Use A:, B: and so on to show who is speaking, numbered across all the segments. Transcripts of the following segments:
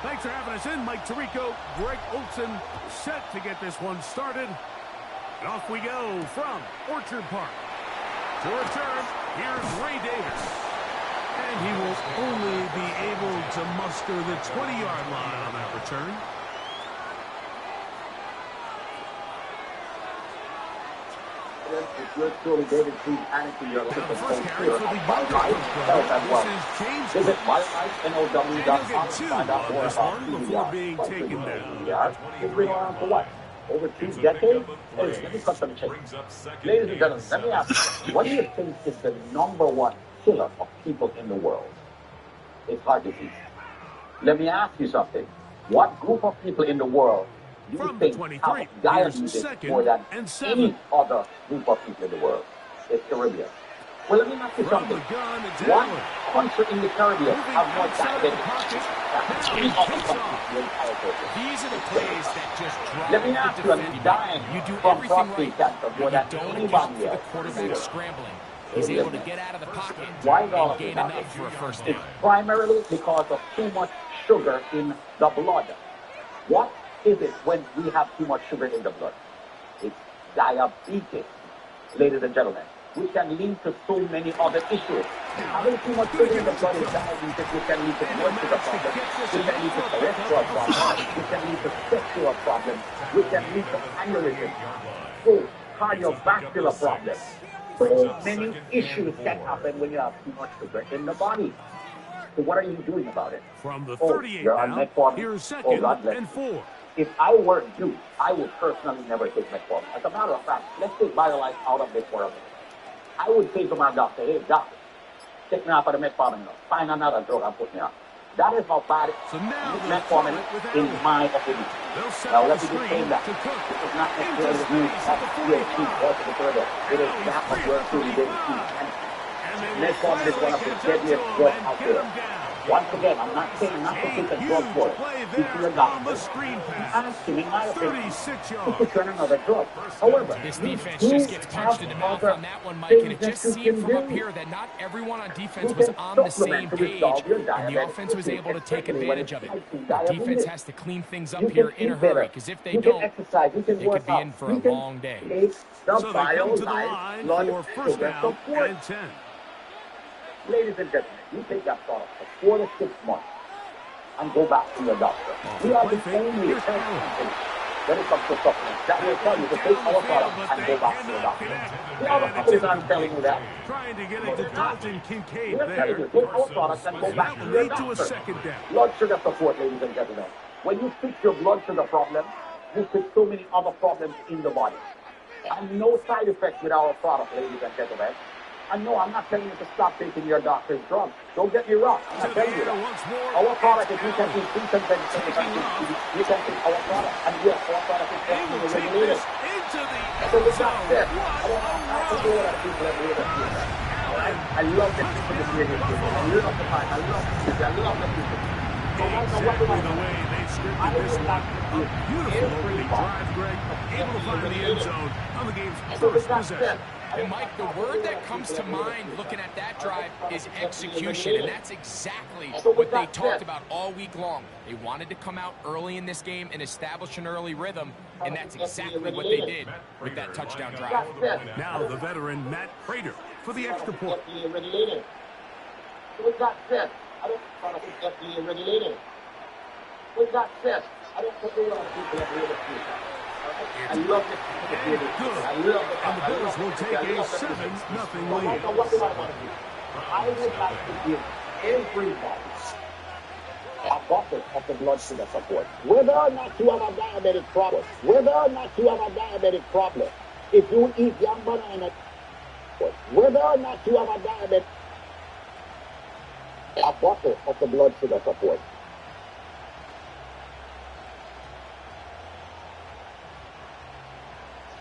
A: Thanks for having us in, Mike Tirico. Greg Olson set to get this one started. And off we go from Orchard Park. To return, here's Ray Davis. And he will only be able to muster the 20-yard line on that return.
B: If you're truly David C's attitude, you're looking for
A: First carry for the James.
B: Visit MyLifeNOW.com to find out more about
A: before being taken down.
B: It's been around for what? Over 2 decades? Hey, let me cut some check. Ladies and gentlemen, let me ask you, what do you think is the #1 killer of people in the world? It's heart disease. Let me ask you something. What group of people in the world do you think have diabetes more than any other group of people in the world? It's Caribbean. Well, let me ask you something. One country in the Caribbean have more diabetes than any other country in the entire world.
C: These are the plays that just drive.
B: Let me ask you, I'm dying from prostate cancer more than anybody else.
C: The quarterback scrambling. He's able to get out of the pocket
B: and
C: gain enough for a first down.
B: It's primarily because of too much sugar in the blood. What is it when we have too much sugar in the blood? It's diabetes, ladies and gentlemen, which can lead to so many other issues. Having too much sugar in the blood is diabetes, which can lead to blood sugar problems, which can lead to cholesterol problems, which can lead to sexual problems, which can lead to aneurysm, so cardiovascular problems. So many issues can happen when you have too much sugar in the body. So what are you doing about it?
A: From the 38
B: you're on metformin.
A: Here's second and 4.
B: If I were you, I would personally never take metformin. As a matter of fact, let's take BioLife out of this for a minute. I would say to my doctor, hey, doctor, take me off of the metformin now. Find another drug and put me on. That is how bad metformin is, in my opinion. Now, let me just say that. This is not necessarily the news of DHT or to the further. It is that of where truly DHT. And metformin is one of the deadliest drugs out there. Once again, I'm not saying not to take a drug for it. Speak to your doctor. Ask him, in my opinion, to put you on another drug. However,
C: this defense just gets punched in the mouth on that one, Mike, and it just seemed from up here that not everyone on defense was on the same page, and the offense was able to take advantage of it. The defense has to clean things up here in a hurry, because if they don't, it could be in for a long day.
A: So they come to the line for first down and 10.
B: Ladies and gentlemen, you take that product for 4 to 6 months and go back to your doctor. We are the only company when it comes to supplements that will tell you to take our product and go back to your doctor. The other companies aren't telling you that.
A: Trying to get into Dalton Kincaid
B: there. We're telling you, take our product and go back to your doctor. Blood sugar support, ladies and gentlemen. When you fix your blood sugar problem, you fix so many other problems in the body. And no side effects with our product, ladies and gentlemen. And no, I'm not telling you to stop taking your doctor's drugs. Don't get me wrong. I'm not telling you that. Our product, if you can take symptoms and you can take our product. And yes, our product is FDA regulated. So with that said, I don't know what people have made us do that. I love the people that made us do that. I love the fight. I love the people. I love the people. So right now, what do I do?
A: The way they scripted this one, a beautiful opening drive, Greg, able to find the end zone on the game's first possession.
C: And Mike, the word that comes to mind looking at that drive is execution, and that's exactly what they talked about all week long. They wanted to come out early in this game and establish an early rhythm, and that's exactly what they did with that touchdown drive.
A: Now the veteran Matt Prater for the extra point.
B: With that said, I don't think it's FDA regulated. With that said, I don't think a lot of people have made us do that. I love this. I love it.
A: And the Bills will take a 7-0 lead.
B: So what do I want to do? I would like to give everybody a bucket of the blood sugar support. Whether or not you have a diabetic problem, if you eat young banana, whether or not you have a diabetic, a bucket of the blood sugar support.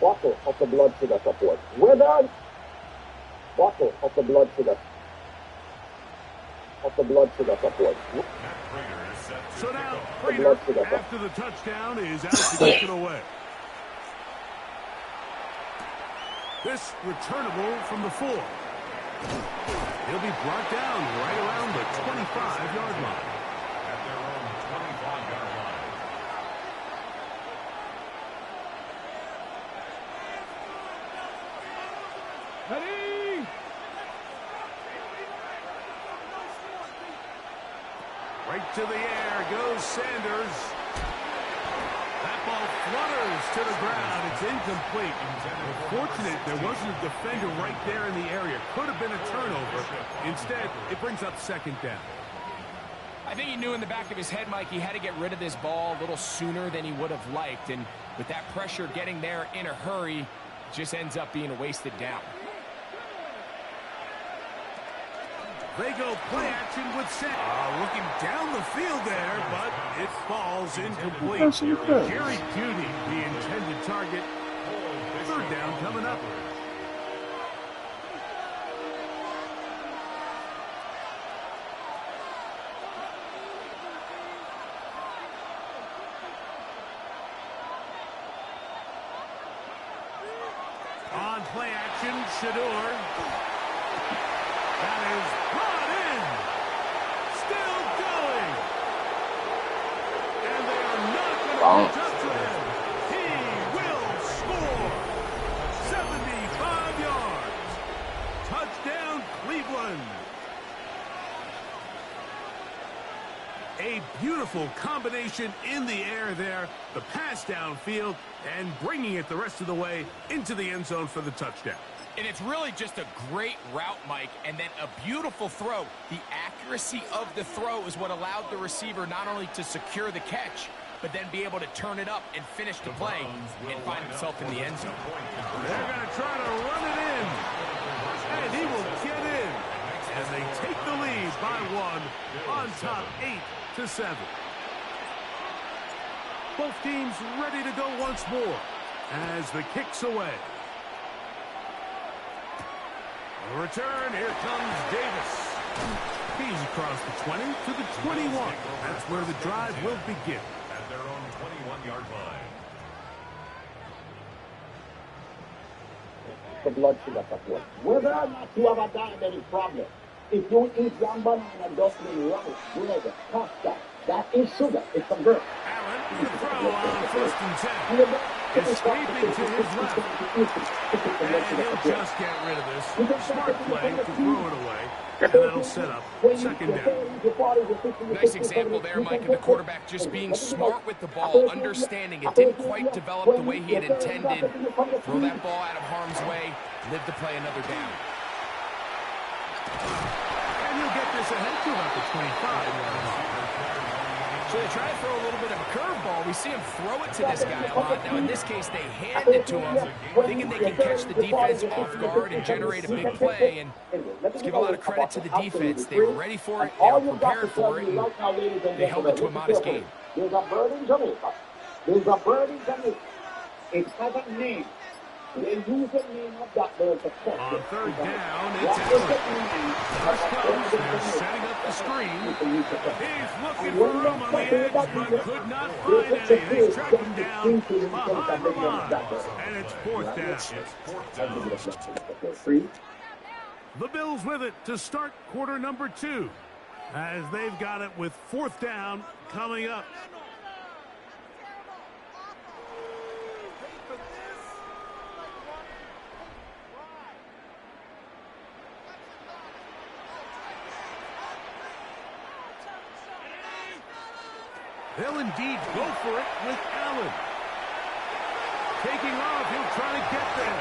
B: Bottle of the blood sugar support. Whether bottle of the blood sugar support.
A: So now Prater, after the touchdown, is out to kick it away. This returnable from the 4. He'll be brought down right around the 25-yard line. Right to the air goes Sanders. That ball flutters to the ground. It's incomplete. Fortunate there wasn't a defender right there in the area. Could have been a turnover. Instead, it brings up second down.
C: I think he knew in the back of his head, Mike, he had to get rid of this ball a little sooner than he would have liked. And with that pressure getting there in a hurry, it just ends up being a wasted down.
A: They go play action with Sam. Looking down the field there, but it falls incomplete. Jerry Jeudy, the intended target. Third down coming up. On play action, Shador. That is brought in. Still going. And they are not going to catch up to him. He will score. 75 yards. Touchdown, Cleveland. A beautiful combination in the air there. The pass downfield and bringing it the rest of the way into the end zone for the touchdown.
C: And it's really just a great route, Mike, and then a beautiful throw. The accuracy of the throw is what allowed the receiver not only to secure the catch, but then be able to turn it up and finish the play and find himself in the end zone.
A: They're going to try to run it in. And he will get in. And they take the lead by one on top 8-7. Both teams ready to go once more as the kick's away. The return, here comes Davis. He's across the 20 to the 21. That's where the drive will begin.
D: At their own 21-yard line.
B: The blood sugar support. Whether or not you have a diabetic problem, if you eat one banana dustbin rice, bread, pasta, that is sugar. It's a birth.
A: Allen, the throw on 1st and 10. Escaping to his left. And he'll just get rid of this. Smart play to throw it away. And that'll set up second down.
C: Nice example there, Mike, of the quarterback just being smart with the ball, understanding it didn't quite develop the way he had intended. Throw that ball out of harm's way, live to play another down.
A: And he'll get this ahead to about the 25-yard line.
C: So they try to throw a little bit of a curveball. We see him throw it to this guy a lot. Now, in this case, they hand it to him, thinking they can catch the defense off guard and generate a big play. And let's give a lot of credit to the defense. They were ready for it, they were prepared for it, and they held it to a modest game.
B: There's a bird in Jamaica. There's a bird in Jamaica. It has a name. They use the name of that bird to catch
A: on third down, it's Allen. First comes, they're setting up the screen. He's looking for room on the edge, but could not find any. They track him down behind the line, and it's fourth down. The Bills with it to start quarter number 2, as they've got it with fourth down coming up. They'll indeed go for it with Allen. Taking off, he'll try to get there.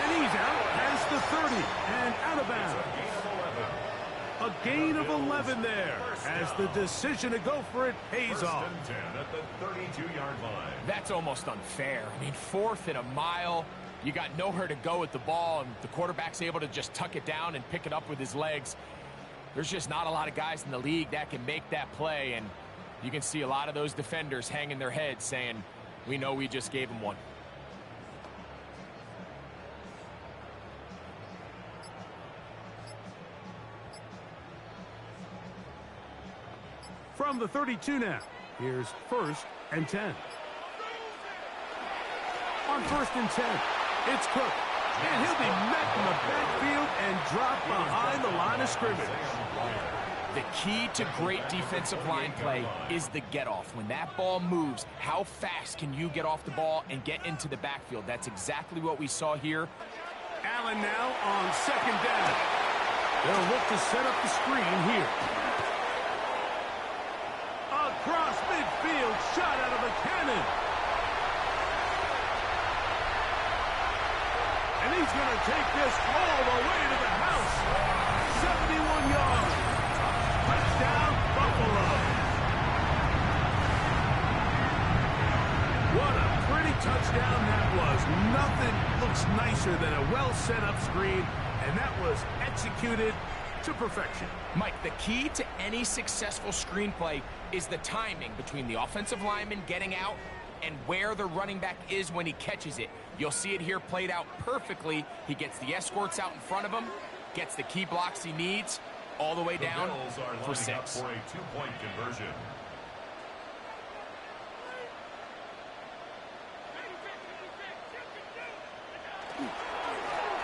A: And he's out as the 30 and out of bounds. A gain of 11 there as the decision to go for it pays off.
D: At the 32-yard line.
C: That's almost unfair. I mean, 4th and a mile. You got nowhere to go with the ball, and the quarterback's able to just tuck it down and pick it up with his legs. There's just not a lot of guys in the league that can make that play, and you can see a lot of those defenders hanging their heads saying, we know we just gave them one.
A: From the 32 now, here's 1st and 10. On 1st and 10, it's Cook. And he'll be met in the backfield and dropped behind the line of scrimmage.
C: The key to great defensive line play is the get-off. When that ball moves, how fast can you get off the ball and get into the backfield? That's exactly what we saw here.
A: Allen now on second down. They'll look to set up the screen here. Across midfield, shot out of a cannon. And he's going to take this all the way to the house. 71 yards. Touchdown, Buffalo. What a pretty touchdown that was. Nothing looks nicer than a well-set-up screen, and that was executed to perfection.
C: Mike, the key to any successful screenplay is the timing between the offensive lineman getting out and where the running back is when he catches it. You'll see it here played out perfectly. He gets the escorts out in front of him, gets the key blocks he needs, all the way down for 6.
D: For a 2-point conversion.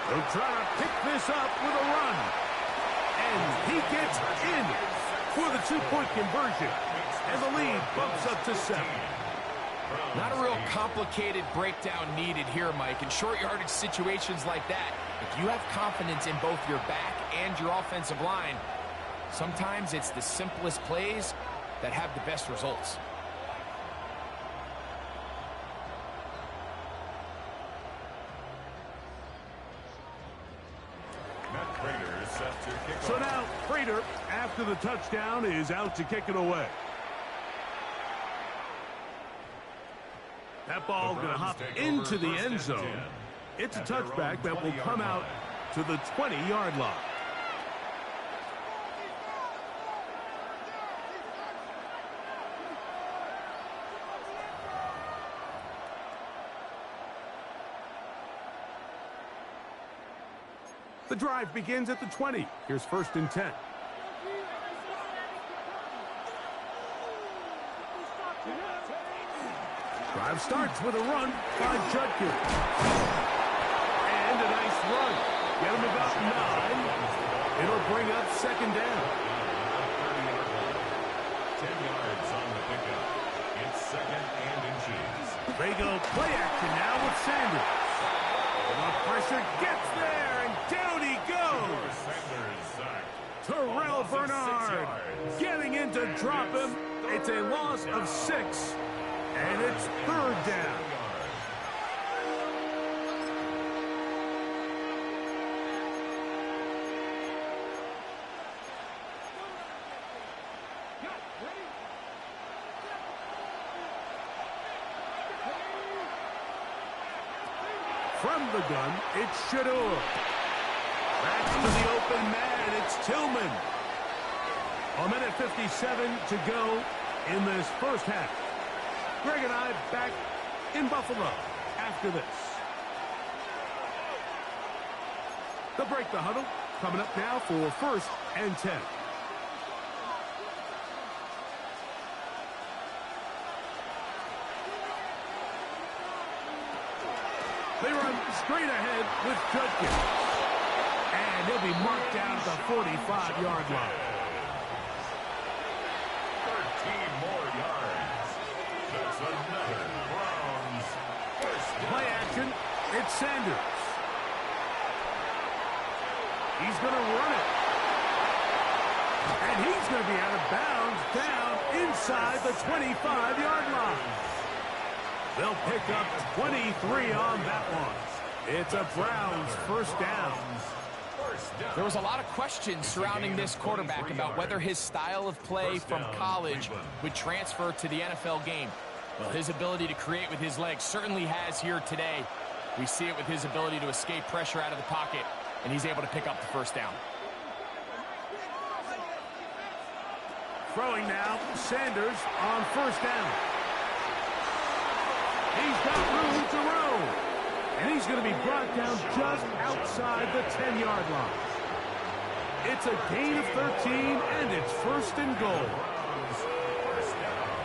A: They'll try to pick this up with a run. And he gets in for the 2-point conversion. And the lead bumps up to 7.
C: Not a real complicated breakdown needed here, Mike. In short yardage situations like that, if you have confidence in both your back and your offensive line, sometimes it's the simplest plays that have the best results.
A: So now, Prater, after the touchdown, is out to kick it away. That ball going to hop into the end zone. It's a touchback that will come out to the 20-yard line. The drive begins at the 20. Here's 1st and 10. Drive starts with a run by Judkins. And a nice run. Get him about 9. It'll bring up 2nd down.
D: 10 yards on the pickup. It's 2nd and inches.
A: They go play action now with Sanders. The pressure gets there, and down he goes. Terrell Bernard getting in to drop him. It's a loss of 6, and it's 3rd down. From the gun, it's Shador. Back to the open man, it's Tillman. 1:57 to go in this first half. Greg and I back in Buffalo after this. They'll break the huddle. Coming up now for 1st and 10. They run straight ahead with Judkins. And he'll be marked down at the 45-yard line.
D: 13 more yards. That's another Browns first down.
A: Play action. It's Sanders. He's going to run it. And he's going to be out of bounds down inside the 25-yard line. They'll pick up 23 on that one. It's a Browns first down.
C: There was a lot of questions surrounding this quarterback about whether his style of play from college would transfer to the NFL game. Well, his ability to create with his legs certainly has here today. We see it with his ability to escape pressure out of the pocket, and he's able to pick up the first down.
A: Throwing now, Sanders on first down. He's got room to roam. And he's going to be brought down just outside the 10-yard line. It's a gain of 13, and it's 1st and goal.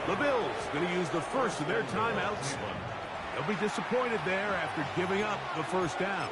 A: The Bills going to use the first of their timeouts. They'll be disappointed there after giving up the first down.